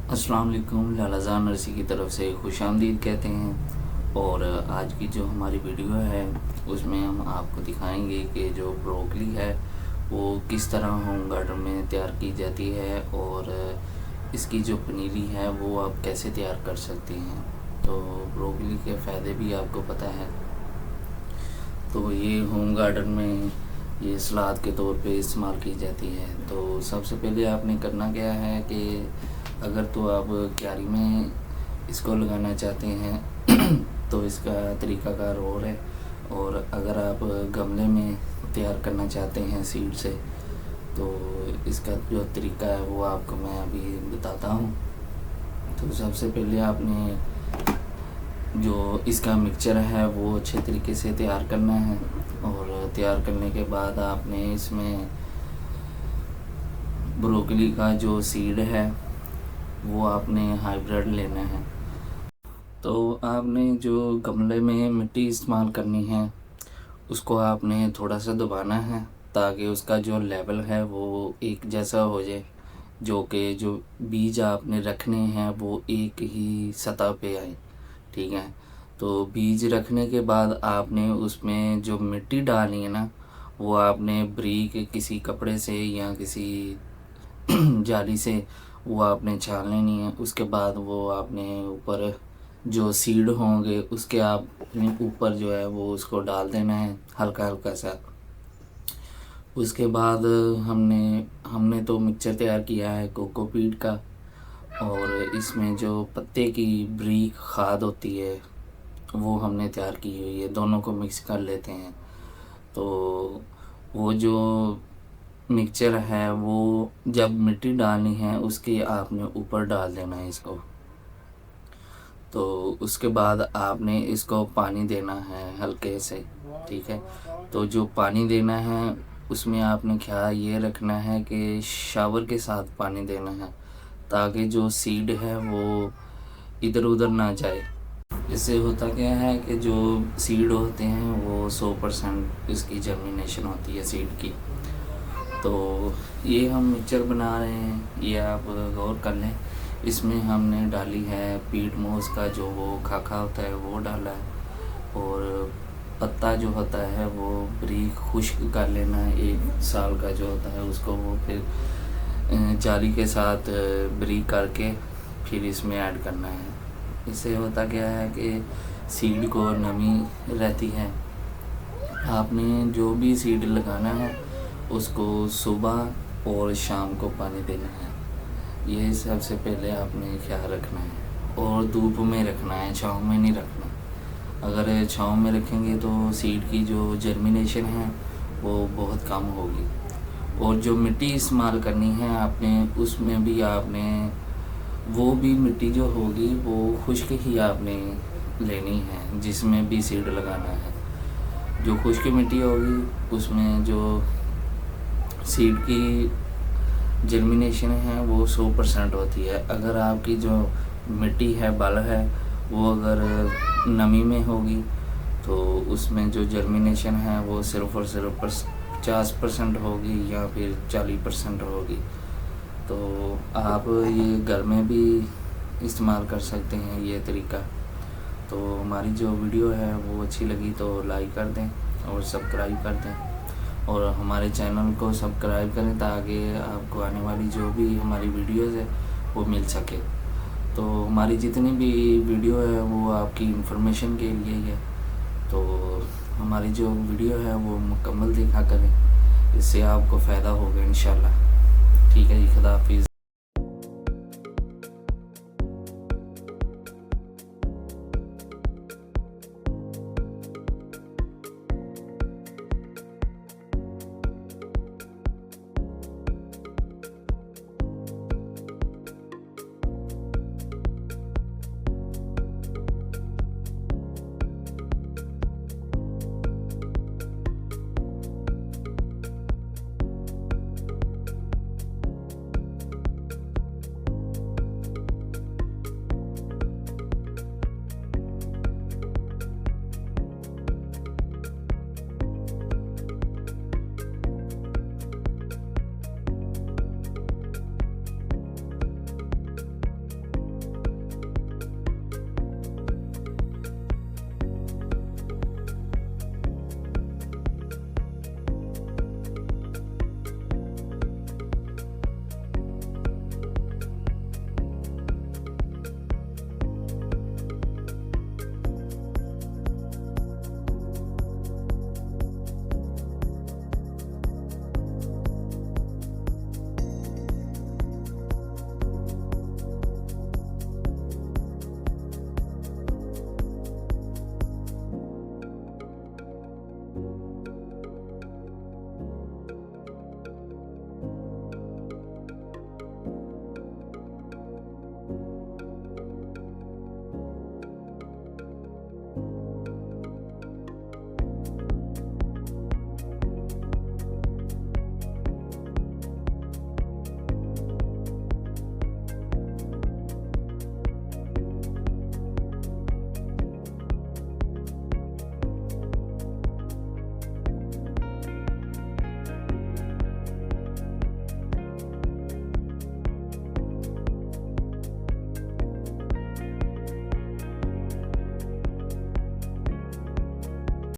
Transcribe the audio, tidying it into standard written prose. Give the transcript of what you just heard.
अस्सलाम वालेकुम। लालाज़ान नर्सी की तरफ से खुशामदीद कहते हैं। और आज की जो हमारी वीडियो है उसमें हम आपको दिखाएंगे कि जो ब्रोकली है वो किस तरह होम गार्डन में तैयार की जाती है और इसकी जो पनीरी है वो आप कैसे तैयार कर सकते हैं। तो ब्रोकली के फ़ायदे भी आपको पता है। तो ये होम गार्डन में ये सलाद के तौर पे इस्तेमाल की जाती है। तो सबसे पहले आपने करना क्या है कि अगर तो आप क्यारी में इसको लगाना चाहते हैं तो इसका तरीक़ाकार और है, और अगर आप गमले में तैयार करना चाहते हैं सीड से तो इसका जो तरीका है वो आपको मैं अभी बताता हूँ। तो सबसे पहले आपने जो इसका मिक्सचर है वो अच्छे तरीके से तैयार करना है, और तैयार करने के बाद आपने इसमें ब्रोकली का जो सीड है वो आपने हाइब्रिड लेना है। तो आपने जो गमले में मिट्टी इस्तेमाल करनी है उसको आपने थोड़ा सा दबाना है ताकि उसका जो लेवल है वो एक जैसा हो जाए, जो कि जो बीज आपने रखने हैं वो एक ही सतह पे आए। ठीक है। तो बीज रखने के बाद आपने उसमें जो मिट्टी डालनी है ना वो आपने बारीक किसी कपड़े से या किसी जाली से वो आपने छान लेनी है। उसके बाद वो आपने ऊपर जो सीड होंगे उसके आपने ऊपर जो है वो उसको डाल देना है हल्का हल्का सा। उसके बाद हमने तो मिक्सचर तैयार किया है कोकोपीट का, और इसमें जो पत्ते की बारीक खाद होती है वो हमने तैयार की हुई है। दोनों को मिक्स कर लेते हैं। तो वो जो मिक्सचर है वो जब मिट्टी डालनी है उसके आपने ऊपर डाल देना है इसको। तो उसके बाद आपने इसको पानी देना है हल्के से। ठीक है। तो जो पानी देना है उसमें आपने ख्याल ये रखना है कि शावर के साथ पानी देना है ताकि जो सीड है वो इधर उधर ना जाए। इससे होता क्या है कि जो सीड होते हैं वो 100% इसकी जर्मिनेशन होती है सीड की। तो ये हम मिक्सचर बना रहे हैं, ये आप गौर कर लें। इसमें हमने डाली है पीट मोस का जो वो खाखा होता है वो डाला है, और पत्ता जो होता है वो बारीक खुश्क कर लेना है। 1 साल का जो होता है उसको वो फिर जाली के साथ बारीक करके फिर इसमें ऐड करना है। इससे होता क्या है कि सीड को नमी रहती है। आपने जो भी सीड लगाना है उसको सुबह और शाम को पानी देना है। ये सबसे पहले आपने ख्याल रखना है, और धूप में रखना है, छाँव में नहीं रखना। अगर छाँव में रखेंगे तो सीड की जो जर्मिनेशन है वो बहुत कम होगी। और जो मिट्टी इस्तेमाल करनी है आपने उसमें भी आपने वो भी मिट्टी जो होगी वो खुश्क ही आपने लेनी है जिसमें भी सीड लगाना है। जो खुश्क मिट्टी होगी उसमें जो सीड की जर्मिनेशन है वो 100% होती है। अगर आपकी जो मिट्टी है बल है वो अगर नमी में होगी तो उसमें जो जर्मिनेशन है वो सिर्फ और सिर्फ 50% होगी या फिर 40% होगी। तो आप ये घर में भी इस्तेमाल कर सकते हैं ये तरीका। तो हमारी जो वीडियो है वो अच्छी लगी तो लाइक कर दें और सब्सक्राइब कर दें, और हमारे चैनल को सब्सक्राइब करें ताकि आपको आने वाली जो भी हमारी वीडियोज़ है वो मिल सके। तो हमारी जितनी भी वीडियो है वो आपकी इंफॉर्मेशन के लिए ही है। तो हमारी जो वीडियो है वो मुकम्मल देखा करें, इससे आपको फ़ायदा होगा इंशाल्लाह। ठीक है जी, खुदा हाफिज़।